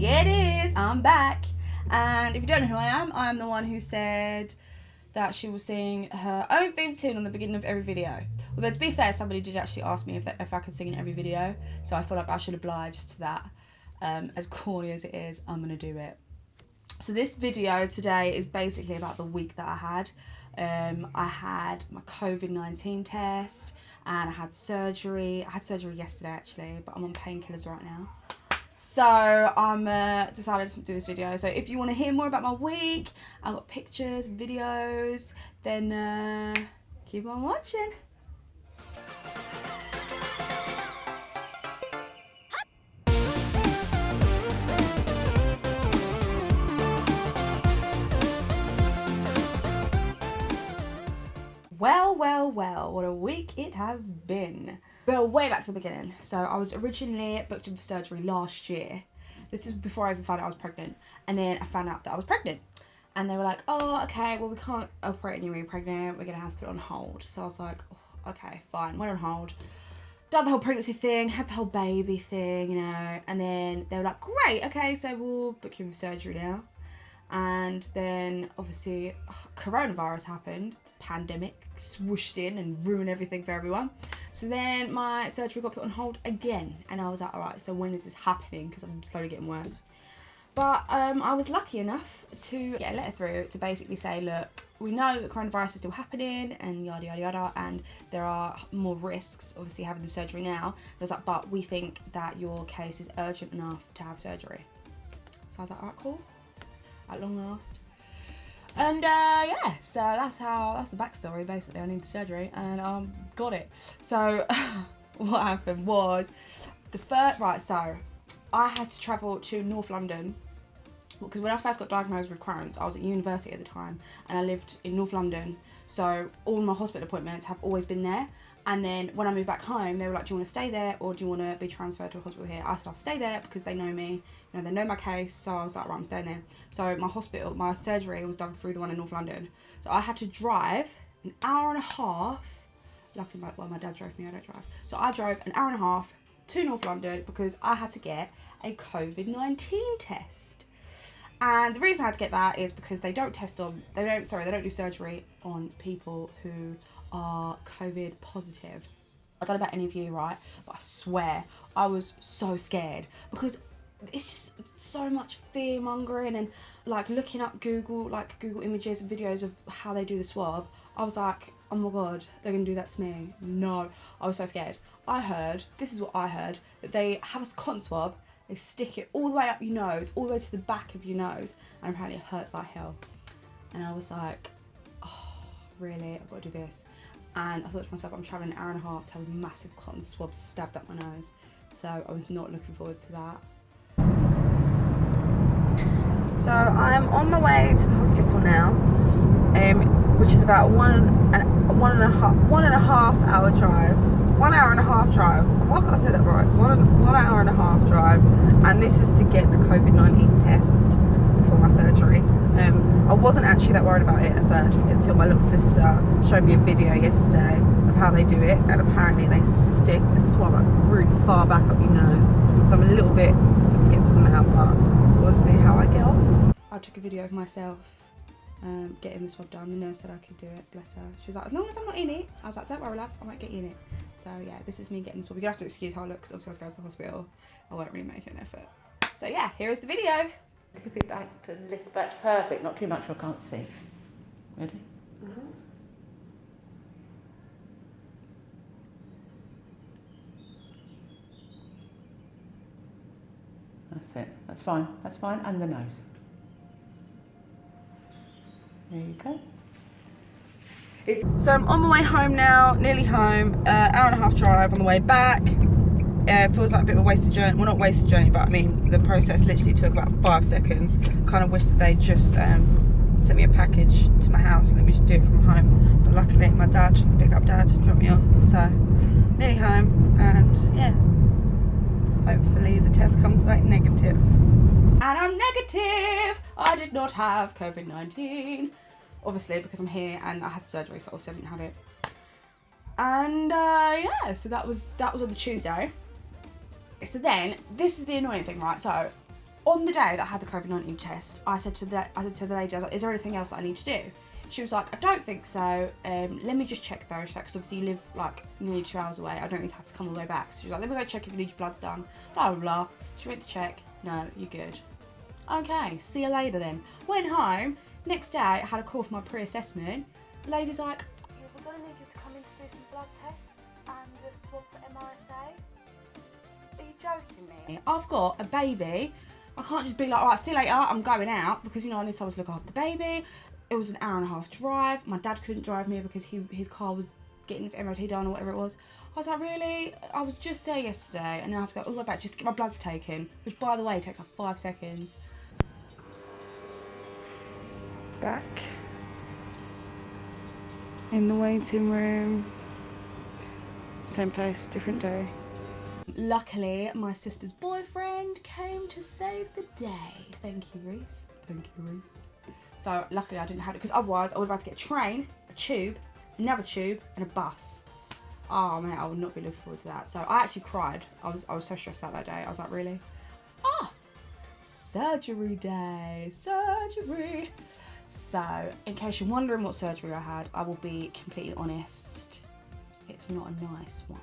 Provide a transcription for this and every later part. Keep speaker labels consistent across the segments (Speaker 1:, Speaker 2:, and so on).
Speaker 1: Yeah, it is. I'm back. And if you don't know who I am the one who said that she was singing her own theme tune on the beginning of every video. Although, to be fair, somebody did actually ask me if I could sing in every video, so I feel like I should oblige to that. As corny as it is, I'm going to do it. So this video today is basically about the week that I had. I had my Covid19 test and I had surgery. I had surgery yesterday actually, but I'm on painkillers right now. So I'm decided to do this video. So if you want to hear more about my week, I've got pictures, videos, then keep on watching. Well, what a week it has been. Well, way back to the beginning. So I was originally booked in for surgery last year. This is before I even found out I was pregnant. And then I found out that I was pregnant. And they were like, oh, okay, well, we can't operate on you when you're pregnant. We're going to have to put it on hold. So I was like, oh, okay, fine. Went on hold. Done the whole pregnancy thing. Had the whole baby thing, you know. And then they were like, great, okay, so we'll book you in for surgery now. And then, obviously, coronavirus happened. The pandemic swooshed in and ruined everything for everyone. So then my surgery got put on hold again. And I was like, all right, so when is this happening? Because I'm slowly getting worse. But I was lucky enough to get a letter through to basically say, look, we know that coronavirus is still happening and yada, yada, yada. And there are more risks, obviously, having the surgery now. I was like, but we think that your case is urgent enough to have surgery. So I was like, all right, cool. At long last. And yeah, so that's the backstory basically. I needed surgery and got it. So what happened was so I had to travel to North London because when I first got diagnosed with Crohn's, I was at university at the time and I lived in North London, so all my hospital appointments have always been there. And then when I moved back home, they were like, do you want to stay there or do you want to be transferred to a hospital here? I said, I'll stay there because they know me, you know, they know my case. So I was like, right, I'm staying there. So my surgery was done through the one in North London. So I had to drive an hour and a half. Luckily, my dad drove me, I don't drive. So I drove an hour and a half to North London because I had to get a Covid-19 test. And the reason I had to get that is because they don't do surgery on people who are COVID positive. I don't know about any of you, right? But I swear, I was so scared because it's just so much fear mongering and like looking up Google images and videos of how they do the swab. I was like, oh my God, they're gonna do that to me. No, I was so scared. This is what I heard, that they have a cotton swab, they stick it all the way up your nose, all the way to the back of your nose, and apparently it hurts like hell. And I was like, oh, really? I've got to do this. And I thought to myself, I'm travelling an hour and a half to have a massive cotton swab stabbed up my nose. So I was not looking forward to that. So I'm on my way to the hospital now, which is about one and a half hour drive. 1 hour and a half drive. Why can't I say that right? One hour and a half drive. And this is to get the Covid-19 test before my surgery. I wasn't actually that worried about it at first until my little sister showed me a video yesterday of how they do it, and apparently they stick the swab like really far back up your nose. So I'm a little bit sceptical now, but we'll see how I get on. I took a video of myself getting the swab done. The nurse said I could do it, bless her. She was like, as long as I'm not in it. I was like, don't worry love, I won't get you in it. So yeah, this is me getting the swab. You're gonna have to excuse how I look because obviously I was going to the hospital. I won't really make an effort. So yeah, here is the video.
Speaker 2: Tip it back to lift back, perfect, not too much, I can't see. Ready?
Speaker 1: Mm-hmm.
Speaker 2: That's it, that's fine, and the nose. There you go.
Speaker 1: So I'm on my way home now, nearly home, hour and a half drive on the way back. It feels like a bit of a wasted journey. Well, not wasted journey, but I mean, the process literally took about 5 seconds. Kind of wish that they just sent me a package to my house and let me just do it from home. But luckily, my dad, pick up dad, drop me off. So, nearly home, and yeah, hopefully the test comes back negative. And I'm negative! I did not have Covid-19. Obviously, because I'm here and I had surgery, so obviously I didn't have it. And yeah, so that was on the Tuesday. So then, this is the annoying thing, right? So On the day that I had the Covid-19 test, I said to the lady, I was like, is there anything else that I need to do? She was like, I don't think so. Let me just check though. She's like, because obviously you live like nearly 2 hours away. I don't need to have to come all the way back. So she was like, let me go check if you need your bloods done. Blah, blah, blah. She went to check. No, you're good. Okay, see you later then. Went home. Next day, I had a call for my pre-assessment. The lady's like, yeah, we're going to need you to come in to do some blood tests and a swab for MRSA. Are you joking me? I've got a baby. I can't just be like, alright, see you later, I'm going out, because, you know, I need someone to look after the baby. It was an hour-and-a-half drive. My dad couldn't drive me because his car was getting his MOT done or whatever it was. I was like, really? I was just there yesterday, and now I have to go all the way back just to get my bloods taken, which, by the way, takes like 5 seconds. Back in the waiting room. Same place, different day. Luckily, my sister's boyfriend came to save the day. Thank you, Reese. Thank you, Reese. So luckily I didn't have it, because otherwise I would have had to get a train, a tube, another tube, and a bus. Oh man, I would not be looking forward to that. So I actually cried. I was so stressed out that day. I was like, really? Surgery day, surgery. So in case you're wondering what surgery I had, I will be completely honest. It's not a nice one.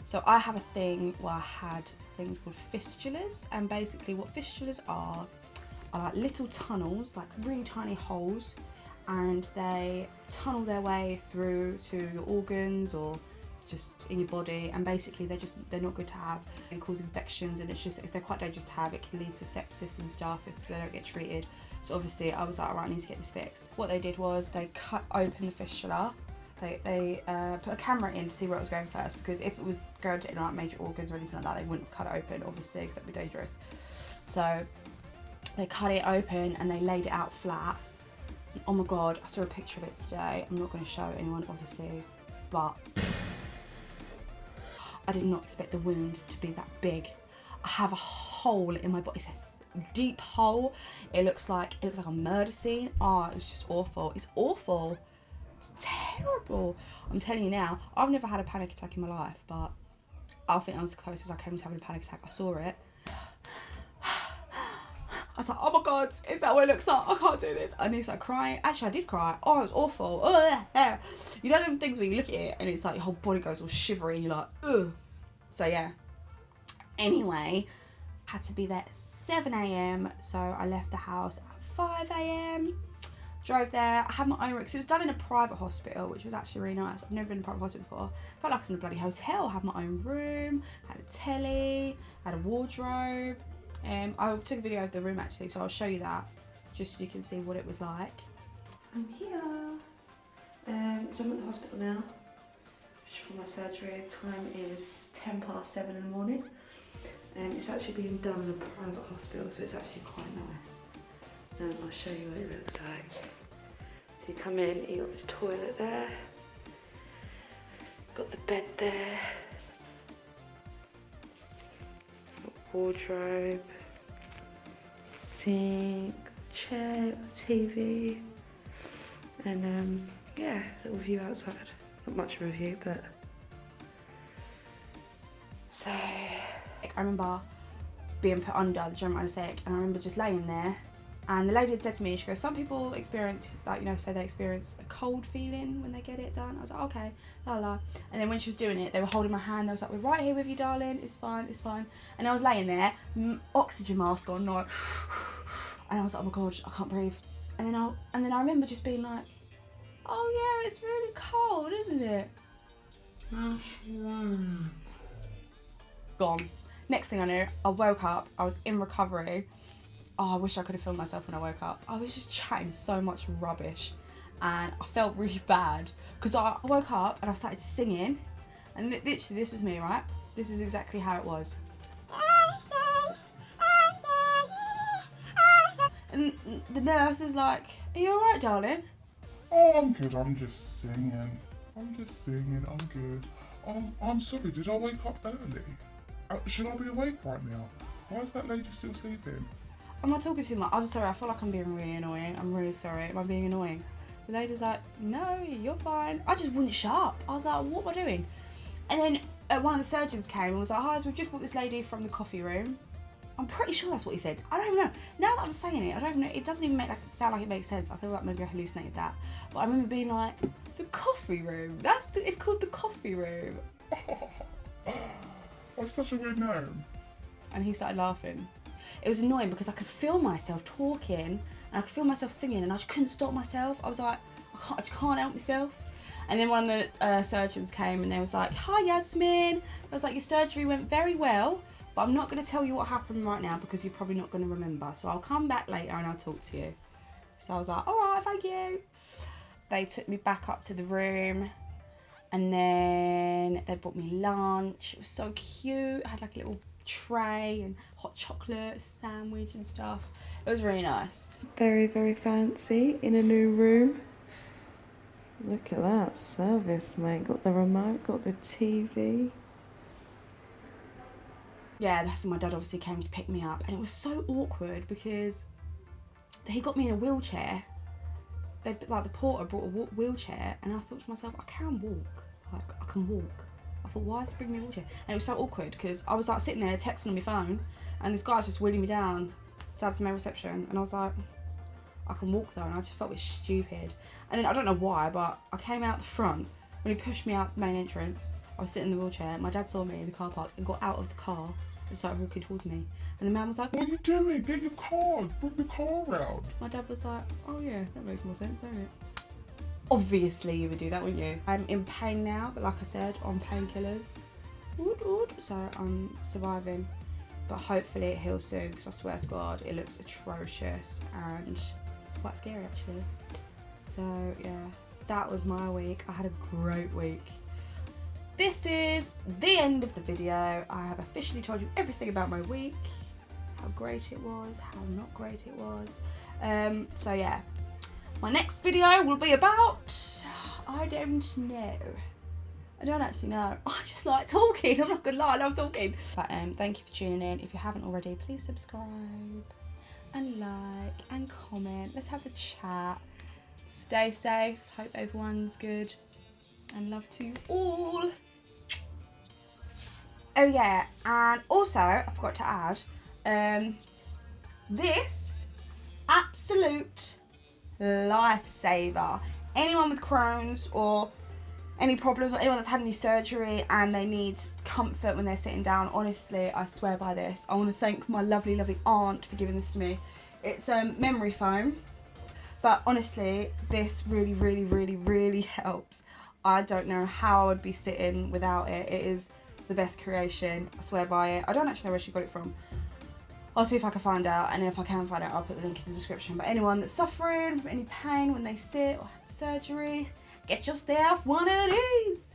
Speaker 1: So I have a thing where I had things called fistulas, and basically what fistulas are like little tunnels, like really tiny holes, and they tunnel their way through to your organs or just in your body, and basically they're not good to have and cause infections, and it's just, if they're quite dangerous to have, it can lead to sepsis and stuff if they don't get treated. So obviously I was like, alright, I need to get this fixed. What they did was they cut open the fistula. They put a camera in to see where it was going first, because if it was going to like major organs or anything like that, they wouldn't cut it open, obviously, because that'd be dangerous. So they cut it open and they laid it out flat. And oh my god, I saw a picture of it today. I'm not going to show anyone, obviously, but I did not expect the wound to be that big. I have a hole in my body. It's a deep hole. It looks like a murder scene. Oh, it was just awful. It's awful. It's terrible. I'm telling you now, I've never had a panic attack in my life, but I think that was the closest I came to having a panic attack. I saw it. I was like, oh my god, is that what it looks like? I can't do this. And he started crying. Actually, I did cry. Oh, it was awful. Ugh. You know them things where you look at it and it's like your whole body goes all shivery and you're like, ugh. So yeah. Anyway, had to be there at 7 a.m. So I left the house at 5 a.m. Drove there. I had my own room, because it was done in a private hospital, which was actually really nice. I've never been in a private hospital before. Felt like I was in a bloody hotel. I had my own room, had a telly, had a wardrobe. I took a video of the room actually, so I'll show you that, just so you can see what it was like. I'm here. So I'm at the hospital now, just for my surgery. Time is 7:10 in the morning. It's actually being done in a private hospital, so it's actually quite nice. I'll show you what it looks like. So you come in, you got the toilet there, got the bed there, got wardrobe, sink, chair, TV, and yeah, little view outside. Not much of a view, but so I remember being put under the general anaesthetic, and I remember just laying there. And the lady had said to me, she goes, some people experience, like, you know, say they experience a cold feeling when they get it done. I was like, okay, la la. And then when she was doing it, they were holding my hand. They was like, we're right here with you, darling. It's fine, it's fine. And I was laying there, oxygen mask on, like, and I was like, oh my god, I can't breathe. And then I remember just being like, oh yeah, it's really cold, isn't it? Gone. Next thing I knew, I woke up. I was in recovery. Oh, I wish I could have filmed myself when I woke up. I was just chatting so much rubbish, and I felt really bad, because I woke up and I started singing, and literally this was me, right? This is exactly how it was. And the nurse is like, are you alright, darling?
Speaker 3: Oh, I'm good, I'm just singing. I'm good. I'm sorry, did I wake up early? Should I be awake right now? Why is that lady still sleeping?
Speaker 1: Am I talking too much? I'm sorry, I feel like I'm being really annoying. I'm really sorry. Am I being annoying? The lady's like, no, you're fine. I just wouldn't shut up. I was like, what am I doing? And then one of the surgeons came and was like, hi, so we've just brought this lady from the coffee room. I'm pretty sure that's what he said. I don't even know. Now that I'm saying it, I don't even know. It doesn't even sound like it makes sense. I feel like maybe I hallucinated that. But I remember being like, the coffee room. It's called the coffee room.
Speaker 3: That's such a weird name.
Speaker 1: And he started laughing. It was annoying because I could feel myself talking and I could feel myself singing and I just couldn't stop myself. I was like, I just can't help myself. And then one of the surgeons came and they was like, hi Yasmin. I was like, your surgery went very well, but I'm not going to tell you what happened right now because you're probably not going to remember. So I'll come back later and I'll talk to you. So I was like, all right, thank you. They took me back up to the room and then they brought me lunch. It was so cute. I had like a little tray and hot chocolate, sandwich and stuff. It was really nice. Very, very fancy in a new room. Look at that service, mate. Got the remote, got the TV. Yeah, that's when my dad obviously came to pick me up, and it was so awkward because he got me in a wheelchair. The porter brought a wheelchair, and I thought to myself, I can walk. Like, I can walk. I thought, why is he bringing me a wheelchair? And it was so awkward because I was like sitting there texting on my phone, and this guy's just wheeling me down to the main reception, and I was like, I can walk though, and I just felt it was stupid. And then I don't know why, but I came out the front. When he pushed me out the main entrance, I was sitting in the wheelchair. My dad saw me in the car park and got out of the car and started walking towards me. And the man was like,
Speaker 3: what are you doing? Get your car. Bring the car round.
Speaker 1: My dad was like, oh yeah, that makes more sense, don't it? Obviously you would do that, wouldn't you? I'm in pain now, but like I said, on painkillers. So I'm surviving. But hopefully it heals soon, because I swear to God, it looks atrocious and it's quite scary actually. So yeah, that was my week. I had a great week. This is the end of the video. I have officially told you everything about my week, how great it was, how not great it was. So yeah, my next video will be about, I don't know. I don't actually know. I just like talking. I'm not gonna lie, I love talking. But thank you for tuning in. If you haven't already, please subscribe and like and comment. Let's have a chat. Stay safe. Hope everyone's good. And love to you all. Oh yeah, and also I forgot to add, this absolute lifesaver. Anyone with Crohn's or any problems, or anyone that's had any surgery and they need comfort when they're sitting down, honestly, I swear by this. I want to thank my lovely, lovely aunt for giving this to me. It's memory foam, but honestly, this really, really, really, really helps. I don't know how I would be sitting without it. It is the best creation. I swear by it. I don't actually know where she got it from. I'll see if I can find out, and if I can find out, I'll put the link in the description. But anyone that's suffering from any pain when they sit or had surgery, get yourself one of these.